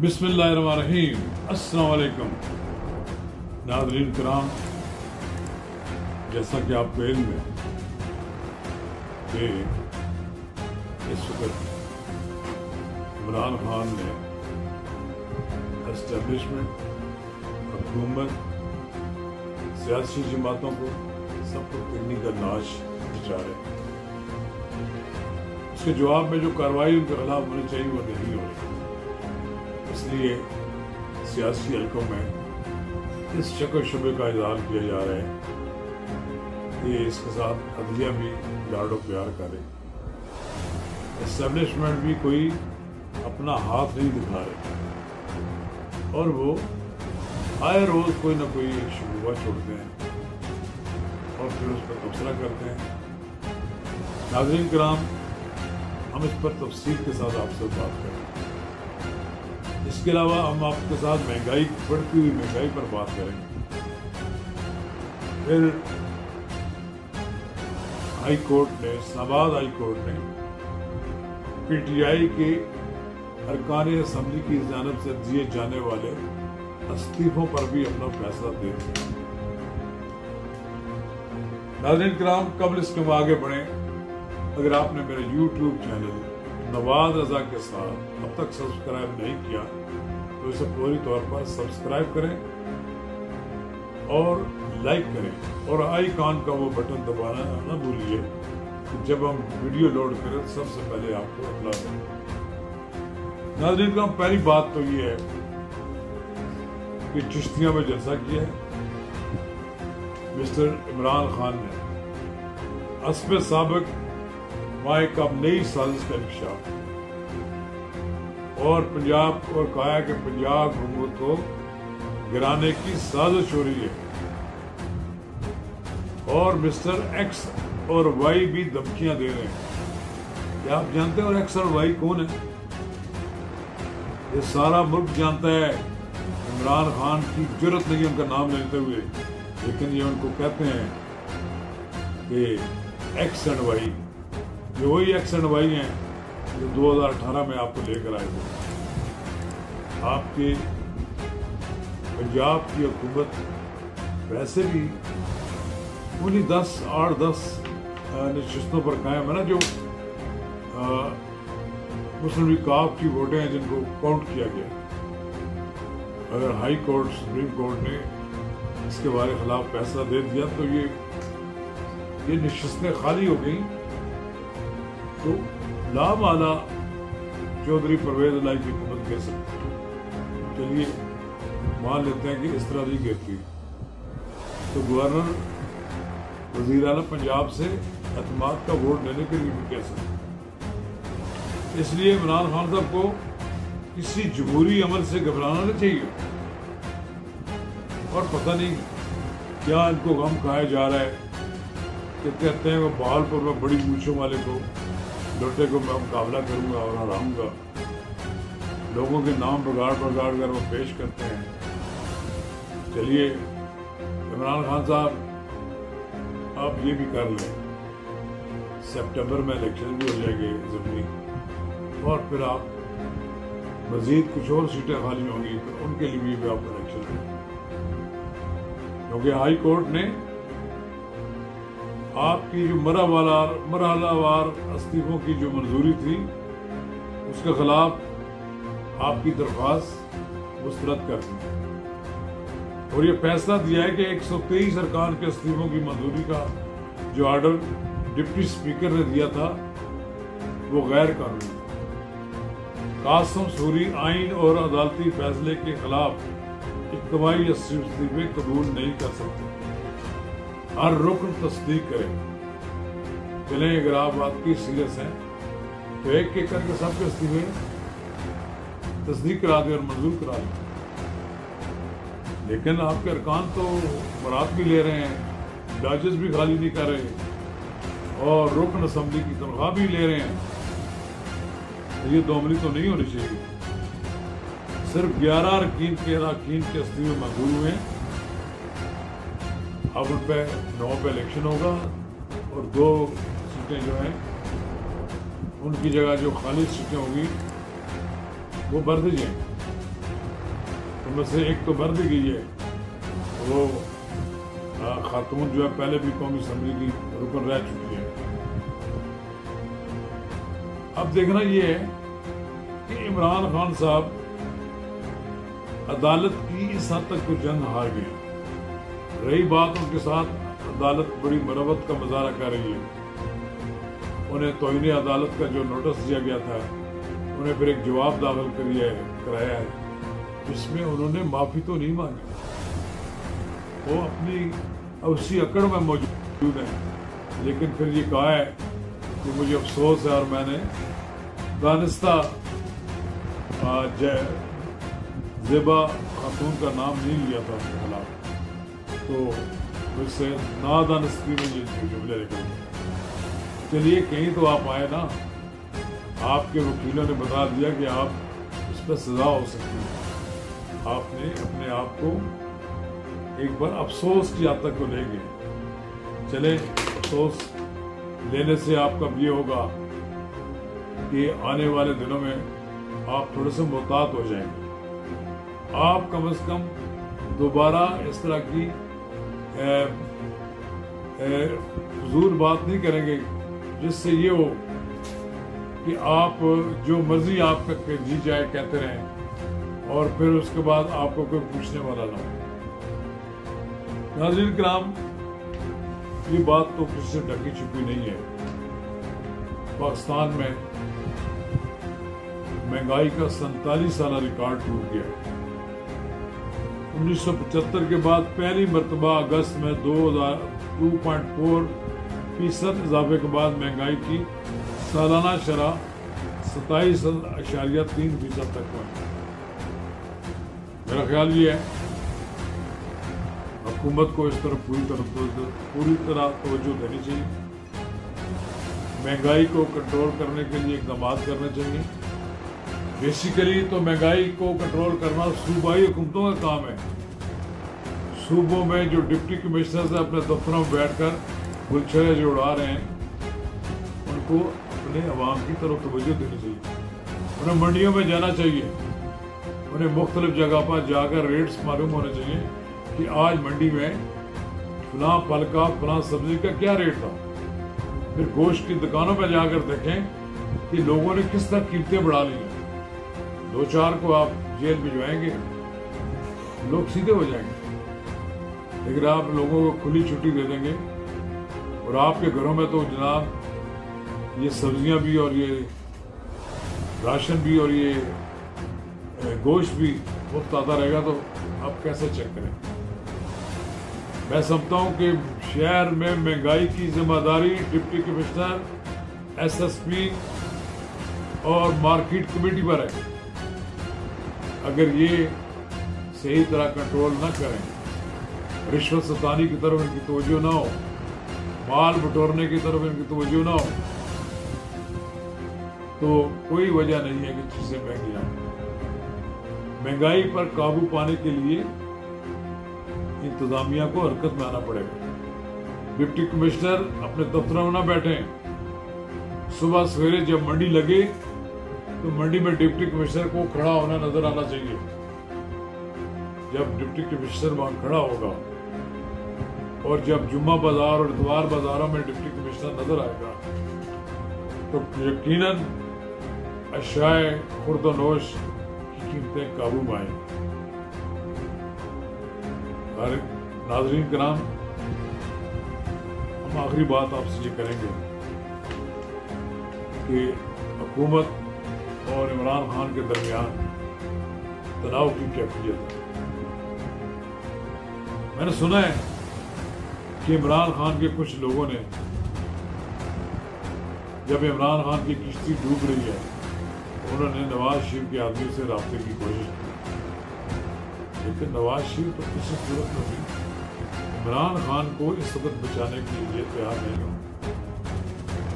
बिस्मिल्लाहिर्रहमानिर्रहीम। अस्सलाम वालेकुम नाज़रीन किराम, जैसा कि आपको इल्म है कि इस वक्त इमरान खान ने एस्टेब्लिशमेंट, हुकूमत, सियासी जमातों को सबको तकनी का नाश पहुँचा रहे। उसके जवाब में जो कार्रवाई उनके खिलाफ होनी चाहिए वो नहीं हो रही। इसलिए सियासी हलकों में इस शक व शुबे का इजहार किया जा रहा है कि इसके साथ अदलिया भी लाडो प्यार करे, एस्टेब्लिशमेंट भी कोई अपना हाथ नहीं दिखा रहे और वो आए रोज कोई ना कोई शुबा छोड़ते हैं और फिर उस पर तबसरा करते हैं। नाज़रीन किराम, हम इस पर तफसील के साथ आपसे बात करें। इसके अलावा हम आपके साथ महंगाई, बढ़ती हुई महंगाई पर बात करेंगे। फिर हाई कोर्ट ने, इस्लामाबाद हाई कोर्ट ने पीटीआई के अरकान असम्बली की जानिब से दिए जाने वाले इस्तीफों पर भी अपना फैसला दे दिया। नाज़रीन किराम, कबल इसके हम आगे बढ़े, अगर आपने मेरे यूट्यूब चैनल नवाज रजा के साथ अब तक सब्सक्राइब नहीं किया तो इसे पूरी तौर पर सब्सक्राइब करें और लाइक करें और आइकॉन का वो बटन दबाना ना भूलिए कि जब हम वीडियो लोड करें तो सबसे पहले आपको इत्तला दें। नाज़रीन का पहली बात तो ये है कि चिश्तिया में जलसा किया है मिस्टर इमरान खान ने। हस्ब साबिक वहाँ एक अब नई साजिश का इंकशाफ और पंजाब और कहा कि पंजाब हुकूमत को गिराने की साजिश हो रही है और मिस्टर एक्स और वाई भी धमकियां दे रहे हैं। क्या आप जानते हैं और एक्स और वाई कौन है? ये सारा मुल्क जानता है। इमरान खान की जरूरत नहीं उनका नाम लेते हुए, लेकिन ये उनको कहते हैं कि एक्स एंड वाई, ये वही एक्स एंड वाई हैं जो 2018 में आपको लेकर आए थे। आपके पंजाब की हुकूमत वैसे भी उन्हीं 8-10 नशिस्तों पर कायम है ना, जो मुस्लिम लीग काफ की वोटें हैं जिनको काउंट किया गया। अगर हाई कोर्ट, सुप्रीम कोर्ट ने इसके बारे खिलाफ फैसला दे दिया तो ये नशिस्तें खाली हो गई तो लामाला चौधरी परवेज इलाही की हुकूमत गिर सकती है। चलिए मान लेते हैं कि इस तरह नहीं गिरती तो गवर्नर, वजीर आला पंजाब से एतमाद का वोट लेने के लिए भी कह सकते। इसलिए इमरान खान साहब को किसी जमहूरी अमल से घबराना नहीं चाहिए और पता नहीं क्या इनको गम खाया जा रहा है कि कहते हैं वो बहालपुर में बड़ी मूंछों वाले को, लोटे को मैं मुकाबला करूंगा और हराऊंगा। लोगों के नाम बिगाड़ कर वो पेश करते हैं। चलिए इमरान खान साहब आप ये भी कर लें, सितंबर में इलेक्शन भी हो जाएंगे ज़रूरी और फिर आप मजीद कुछ और सीटें खाली होंगी तो उनके लिए भी आप इलेक्शन लें, क्योंकि हाई कोर्ट ने आपकी जो मरहलावार इस्तीफों की जो मंजूरी थी उसके खिलाफ आपकी दरख्वास्त मुस्तरद कर दी और ये फैसला दिया है कि 123 अरकान के इस्तीफों की मंजूरी का जो आर्डर डिप्टी स्पीकर ने दिया था वो गैर कानूनी। कासिम सूरी आइन और अदालती फैसले के खिलाफ इज्तिमाई इस्तीफे कबूल नहीं कर सकते, हर रुकन तस्दीक करें। चलें, अगर आप बात की सीरियस हैं तो एक एक करके सबके इस्तीफे तस्दीक करा दें और मंजूर करा दें। लेकिन आपके अरकान तो बरात भी ले रहे हैं, जजेस भी खाली नहीं कर रहे और रुकन असम्बली की तनख्वाह भी ले रहे हैं। तो ये दोमली तो नहीं होनी चाहिए। सिर्फ 11 अरकान के इस्तीफे मंजूर हुए हैं। अब उन पे 9 पे इलेक्शन होगा और 2 सीटें जो हैं उनकी जगह जो खाली सीटें होंगी वो भर दी जाएंगी। ان میں سے ایک تو مر بھی گئی ہے، وہ خاتون جو ہے پہلے بھی قومی اسمبلی کی رکن رہ چکی ہے۔ اب دیکھنا یہ ہے کہ عمران خان صاحب عدالت کی اس حد تک تو جنگ ہار گئے۔ رہی بات ان کے ساتھ عدالت بڑی مرمت کا مظاہرہ کر رہی ہے، انہیں توہین عدالت کا جو نوٹس دیا گیا تھا انہیں پھر ایک جواب داخل کرایا ہے جس میں انہوں نے معافی تو نہیں مانگی، وہ اپنی اسی اکڑ میں موجود ہیں، لیکن پھر یہ کہا ہے کہ مجھے افسوس ہے اور میں نے دانستہ زیبا خاتون کا نام نہیں لیا تھا ان کے خلاف، تو اس سے نادانستگی میں یہ جملے نکل گئے۔ چلیے کہیں تو آپ آئے نا، آپ کے وکیلوں نے بتا دیا کہ آپ اس پہ سزا ہو سکتی ہے، آپ نے اپنے آپ کو ایک بار افسوس کی حد تک کو لے گئے۔ چلے افسوس لینے سے آپ کا یہ ہوگا کہ آنے والے دنوں میں آپ تھوڑے سے محتاط ہو جائیں گے، آپ کم از کم دوبارہ اس طرح کی فضول بات نہیں کریں گے جس سے یہ ہو کہ آپ جو مرضی آپ کا جی جائے کہتے رہیں اور پھر اس کے بعد آپ کو کوئی پوچھنے والا نہ ہو۔ ناظرین کرام، یہ بات تو کسی سے ڈھکی چھپی نہیں ہے، پاکستان میں مہنگائی کا 47 سالہ ریکارڈ ٹوٹ گیا۔ 1975 کے بعد پہلی مرتبہ اگست میں 2.4% اضافے کے بعد مہنگائی کی سالانہ شرح 27.3% تک پہنچی۔ میرا خیال یہ ہے حکومت کو اس طرف پوری طرح توجہ دینی چاہیے، مہنگائی کو کنٹرول کرنے کے لیے اقدامات کرنے چاہیے۔ بیسیکلی تو مہنگائی کو کنٹرول کرنا صوبائی حکومتوں کا کام ہے۔ صوبوں میں جو ڈپٹی کمشنرز اپنے دفتروں میں بیٹھ کر گلچھرے جو اڑا رہے ہیں ان کو اپنے عوام کی طرف توجہ دینی چاہیے، انہیں منڈیوں میں جانا چاہیے، انہیں مختلف جگہ پر جا کر ریٹس معلوم ہونے چاہیے کہ آج منڈی میں فلاں پھل کا فلاں سبزی کا کیا ریٹ تھا۔ پھر گوشت کی دکانوں پہ جا کر دیکھیں کہ لوگوں نے کس طرح قیمتیں بڑھا لی ہیں۔ 2-4 کو آپ جیل بھجوائیں گے، لوگ سیدھے ہو جائیں گے، لیکن آپ لوگوں کو کھلی چھٹی دے دیں گے اور آپ کے گھروں میں تو جناب یہ سبزیاں بھی اور یہ راشن بھی اور یہ گوشت بھی مفت آتا رہے گا تو آپ کیسے چیک کریں؟ میں سمجھتا ہوں کہ شہر میں مہنگائی کی ذمہ داری deputy commissioner, S S P اور مارکیٹ کمیٹی پر ہے۔ اگر یہ صحیح طرح کنٹرول نہ کریں، رشوت ستانی کی طرف ان کی توجہ نہ ہو، مال بٹورنے کی طرف ان کی توجہ نہ ہو، تو کوئی وجہ نہیں ہے کہ چیزیں مہنگی آئیں۔ مہنگائی پر قابو پانے کے لیے انتظامیہ کو حرکت میں آنا پڑے گا۔ ڈپٹی کمشنر اپنے دفتروں میں نہ بیٹھیں، صبح سویرے جب منڈی لگے تو منڈی میں ڈپٹی کمشنر کو کھڑا ہونا نظر آنا چاہیے۔ جب ڈپٹی کمشنر وہاں کھڑا ہوگا اور جب جمعہ بازار اور اتوار بازاروں میں ڈپٹی کمشنر نظر آئے گا تو یقیناً اشیاء خورد و نوش کی قیمتیں قابو میں آئیں۔ ناظرین کرام، ہم آخری بات آپ سے یہ کریں گے کہ حکومت اور عمران خان کے درمیان تناؤ کی کیفیت ہے۔ میں نے سنا ہے کہ عمران خان کے کچھ لوگوں نے جب عمران خان کی کشتی ڈوب رہی ہے انہوں نے نواز شریف کے آدمی سے رابطے کی کوشش کی، لیکن نواز شریف تو کسی صورت میں بھی عمران خان کو اس وقت بچانے کے لیے تیار نہیں ہو۔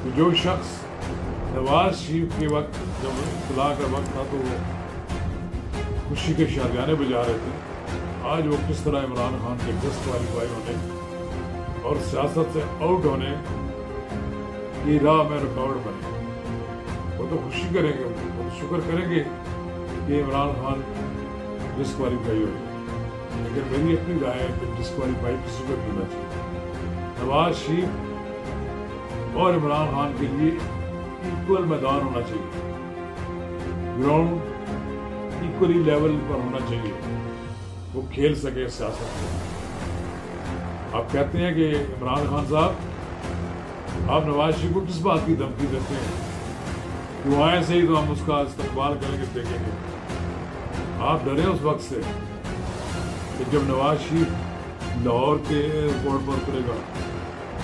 کہ جو شخص نواز شریف کے وقت جب اطلاع کا وقت تھا تو وہ خوشی کے شادیانے بجا رہے تھے، آج وہ کس طرح عمران خان کے ڈسکوالیفائی ہونے اور سیاست سے آؤٹ ہونے کی راہ میں رکاوٹ بنے۔ وہ تو خوشی کریں گے، وہ تو شکر کریں گے کہ عمران خان डिस्क्वालीफाई हो जाए। लेकिन मेरी अपनी राय है कि डिस्क्वालीफाई किसी को नहीं होना चाहिए। नवाज शरीफ और इमरान खान के लिए इक्वल मैदान होना चाहिए, ग्राउंड इक्वली लेवल पर होना चाहिए, वो खेल सके सियासत में। आप कहते हैं कि इमरान खान साहब आप नवाज शरीफ को किस बात की धमकी देते हैं कि वो आए से ही तो हम उसका इस्तेमाल करेंगे, देखेंगे। आप डरे उस वक्त से कि जब नवाज शरीफ लाहौर के एयरपोर्ट पर उतरेगा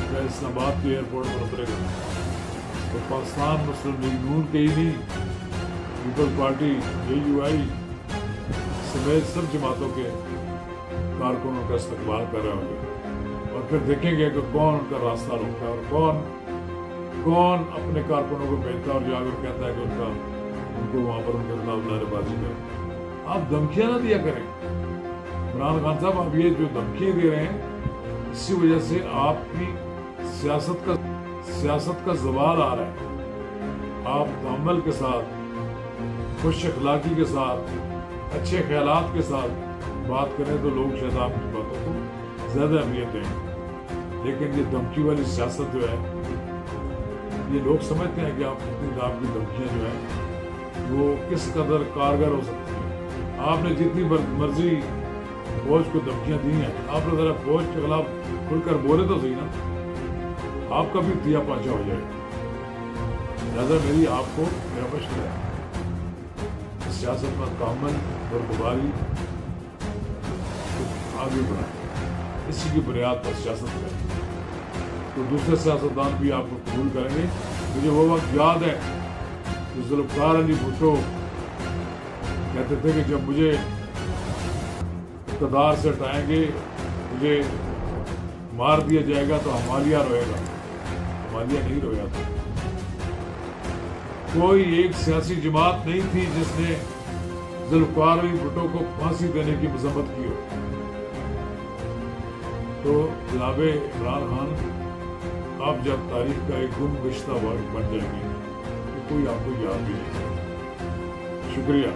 या इस्लामाबाद के एयरपोर्ट पर उतरेगा तो पाकिस्तान मुस्लिम लीग नून के ही नहीं, पीपल्स पार्टी, AUI समेत सब जमातों के कारकुनों का इस्तेमाल कर रहे होंगे। और फिर देखेंगे कि कौन उनका रास्ता रोकता है और कौन अपने कारकुनों को भेजता है और जाकर कहता है कि उनको वहां पर उनके खिलाफ नारेबाजी करें। आप धमकियां ना दिया करें इमरान खान साहब। आप ये जो धमकियां दे रहे हैं इसी वजह से आपकी सियासत का जवाल आ रहा है। आप तअम्मुल के साथ, खुश अखलाकी के साथ, अच्छे ख्यालात के साथ बात करें तो लोग शायद आपकी बातों को ज्यादा अहमियत देंगे। लेकिन ये धमकी वाली सियासत जो है, ये लोग समझते हैं कि आपकी धमकियां जो है वो किस कदर कारगर हो सकती है। आपने जितनी मर्जी फौज को धमकियां दी हैं, आपने जरा फौज के खिलाफ खुलकर बोले तो सही ना, आपका भी दिया पाचा हो जाएगा। लिहाजा मेरी आपको मेरा मशवरा है सियासत में तअम्मुल और दुबारी आगे बढ़ाएं, इसी की बुनियाद पर सियासत करें तो दूसरे सियासतदान भी आपको कबूल करेंगे। मुझे वो वक्त याद है कि जुल्फ़िकार अली भुट्टो कहते थे कि जब मुझे इक़्तिदार से हटाएंगे, मुझे मार दिया जाएगा तो हमालिया रोएगा। हमालिया नहीं रोया था। कोई एक सियासी जमात नहीं थी जिसने जुल्फ़िकार अली भुट्टो को फांसी देने की मज़म्मत की हो। तो जनाब इमरान खान, आप जब तारीख का एक गुमगश्ता बन जाएंगे तो कोई आपको याद भी नहीं करेगा। शुक्रिया।